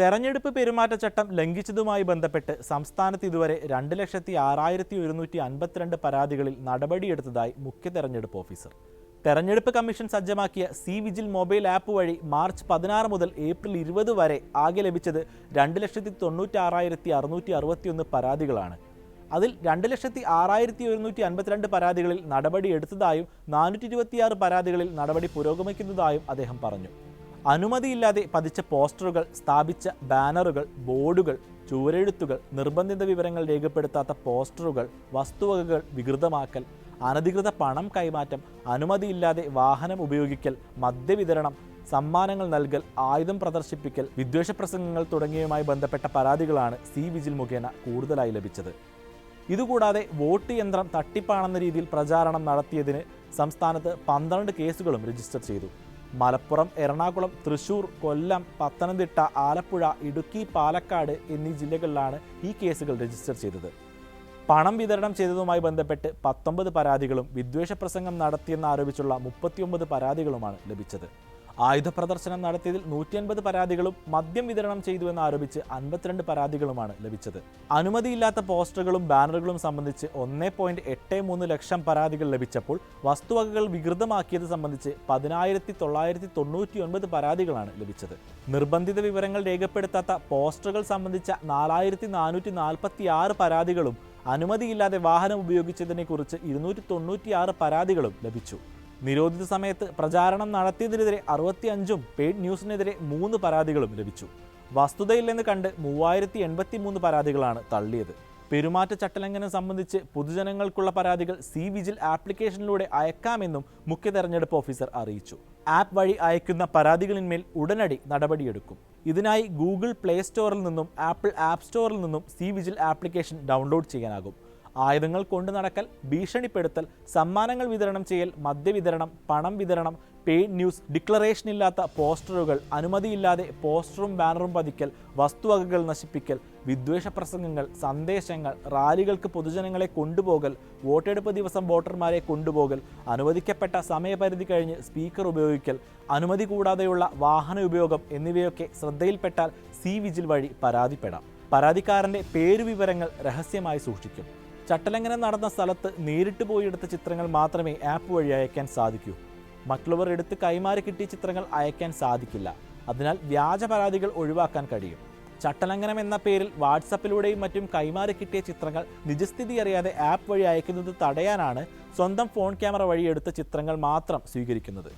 തെരഞ്ഞെടുപ്പ് പെരുമാറ്റച്ചട്ടം ലംഘിച്ചതുമായി ബന്ധപ്പെട്ട് സംസ്ഥാനത്ത് ഇതുവരെ 2,06,152 പരാതികളിൽ നടപടിയെടുത്തതായി മുഖ്യ തെരഞ്ഞെടുപ്പ് ഓഫീസർ. തെരഞ്ഞെടുപ്പ് കമ്മീഷൻ സജ്ജമാക്കിയ സി വിജിൽ മൊബൈൽ ആപ്പ് വഴി മാർച്ച് 16 മുതൽ ഏപ്രിൽ 20 വരെ ആകെ ലഭിച്ചത് 2,96,661 പരാതികളാണ്. അതിൽ 2,06,152 പരാതികളിൽ നടപടിയെടുത്തതായും 426 പരാതികളിൽ നടപടി പുരോഗമിക്കുന്നതായും അദ്ദേഹം പറഞ്ഞു. അനുമതിയില്ലാതെ പതിച്ച പോസ്റ്ററുകൾ, സ്ഥാപിച്ച ബാനറുകൾ, ബോർഡുകൾ, ചുവരെഴുത്തുകൾ, നിർബന്ധിത വിവരങ്ങൾ രേഖപ്പെടുത്താത്ത പോസ്റ്ററുകൾ, വസ്തുവകകൾ വികൃതമാക്കൽ, അനധികൃത പണം കൈമാറ്റം, അനുമതിയില്ലാതെ വാഹനം ഉപയോഗിക്കൽ, മദ്യവിതരണം, സമ്മാനങ്ങൾ നൽകൽ, ആയുധം പ്രദർശിപ്പിക്കൽ, വിദ്വേഷ പ്രസംഗങ്ങൾ തുടങ്ങിയവയുമായി ബന്ധപ്പെട്ട പരാതികളാണ് സി വിജിൽ മുഖേന കൂടുതലായി ലഭിച്ചത്. ഇതുകൂടാതെ വോട്ട് യന്ത്രം തട്ടിപ്പാണെന്ന രീതിയിൽ പ്രചാരണം നടത്തിയതിന് സംസ്ഥാനത്ത് 12 കേസുകളും രജിസ്റ്റർ ചെയ്തു. മലപ്പുറം, എറണാകുളം, തൃശൂർ, കൊല്ലം, പത്തനംതിട്ട, ആലപ്പുഴ, ഇടുക്കി, പാലക്കാട് എന്നീ ജില്ലകളിലാണ് ഈ കേസുകൾ രജിസ്റ്റർ ചെയ്തത്. പണം വിതരണം ചെയ്തതുമായി ബന്ധപ്പെട്ട് 19 പരാതികളും വിദ്വേഷ പ്രസംഗം നടത്തിയെന്നാരോപിച്ചുള്ള 39 പരാതികളുമാണ് ലഭിച്ചത്. ആയുധ പ്രദർശനം നടത്തിയതിൽ 150 പരാതികളും മദ്യം വിതരണം ചെയ്തുവെന്നാരോപിച്ച് 52 പരാതികളുമാണ് ലഭിച്ചത്. അനുമതിയില്ലാത്ത പോസ്റ്ററുകളും ബാനറുകളും സംബന്ധിച്ച് 1.83 ലക്ഷം പരാതികൾ ലഭിച്ചപ്പോൾ വസ്തുവകകൾ വികൃതമാക്കിയത് സംബന്ധിച്ച് 10,999 പരാതികളാണ് ലഭിച്ചത്. നിർബന്ധിത വിവരങ്ങൾ രേഖപ്പെടുത്താത്ത പോസ്റ്ററുകൾ സംബന്ധിച്ച 4,446 പരാതികളും അനുമതിയില്ലാതെ വാഹനം ഉപയോഗിച്ചതിനെക്കുറിച്ച് 296 പരാതികളും ലഭിച്ചു. നിരോധിത സമയത്ത് പ്രചാരണം നടത്തിയതിനെതിരെ 65ഉം പെയ്ഡ് ന്യൂസിനെതിരെ 3 പരാതികളും ലഭിച്ചു. വസ്തുതയില്ലെന്ന് കണ്ട് 3083 പരാതികളാണ് തള്ളിയത്. പെരുമാറ്റച്ചട്ടലംഘനം സംബന്ധിച്ച് പൊതുജനങ്ങൾക്കുള്ള പരാതികൾ സി വിജിൽ ആപ്ലിക്കേഷനിലൂടെ അയക്കാമെന്നും മുഖ്യ തെരഞ്ഞെടുപ്പ് ഓഫീസർ അറിയിച്ചു. ആപ്പ് വഴി അയക്കുന്ന പരാതികളിന്മേൽ ഉടനടി നടപടിയെടുക്കും. ഇതിനായി ഗൂഗിൾ പ്ലേ സ്റ്റോറിൽ നിന്നും ആപ്പിൾ ആപ്പ് സ്റ്റോറിൽ നിന്നും സി വിജിൽ ആപ്ലിക്കേഷൻ ഡൗൺലോഡ് ചെയ്യാനാകും. ആയുധങ്ങൾ കൊണ്ടു നടക്കൽ, ഭീഷണിപ്പെടുത്തൽ, സമ്മാനങ്ങൾ വിതരണം ചെയ്യൽ, മദ്യവിതരണം, പണം വിതരണം, പെയ്ഡ് ന്യൂസ്, ഡിക്ലറേഷനില്ലാത്ത പോസ്റ്ററുകൾ, അനുമതിയില്ലാതെ പോസ്റ്ററും ബാനറും പതിക്കൽ, വസ്തുവകകൾ നശിപ്പിക്കൽ, വിദ്വേഷ പ്രസംഗങ്ങൾ, സന്ദേശങ്ങൾ, റാലികൾക്ക് പൊതുജനങ്ങളെ കൊണ്ടുപോകൽ, വോട്ടെടുപ്പ് ദിവസം വോട്ടർമാരെ കൊണ്ടുപോകൽ, അനുവദിക്കപ്പെട്ട സമയപരിധി കഴിഞ്ഞ് സ്പീക്കർ ഉപയോഗിക്കൽ, അനുമതി കൂടാതെയുള്ള വാഹന ഉപയോഗം എന്നിവയൊക്കെ ശ്രദ്ധയിൽപ്പെട്ടാൽ സി വിജിൽ വഴി പരാതിപ്പെടാം. പരാതിക്കാരൻ്റെ പേരുവിവരങ്ങൾ രഹസ്യമായി സൂക്ഷിക്കും. ചട്ടലംഘനം നടന്ന സ്ഥലത്ത് നേരിട്ട് പോയി എടുത്ത ചിത്രങ്ങൾ മാത്രമേ ആപ്പ് വഴി അയക്കാൻ സാധിക്കൂ. മറ്റുള്ളവർ എടുത്ത് കൈമാറി കിട്ടിയ ചിത്രങ്ങൾ അയക്കാൻ സാധിക്കില്ല. അതിനാൽ വ്യാജ പരാതികൾ ഒഴിവാക്കാൻ കഴിയും. ചട്ടലംഘനം എന്ന പേരിൽ വാട്സപ്പിലൂടെയും മറ്റും കൈമാറി കിട്ടിയ ചിത്രങ്ങൾ നിജസ്ഥിതി അറിയാതെ ആപ്പ് വഴി അയക്കുന്നത് തടയാനാണ് സ്വന്തം ഫോൺ ക്യാമറ വഴി എടുത്ത ചിത്രങ്ങൾ മാത്രം സ്വീകരിക്കുന്നത്.